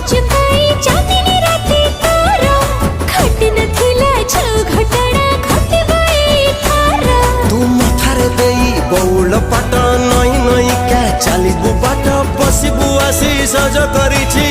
चुकाई चांदनी राती तारा खट नथिला छो घटना घटबाई थारा तू मथारे देई बौल पाट नई नई क्या चलिबु बाट बसिबु आसी सज करिछि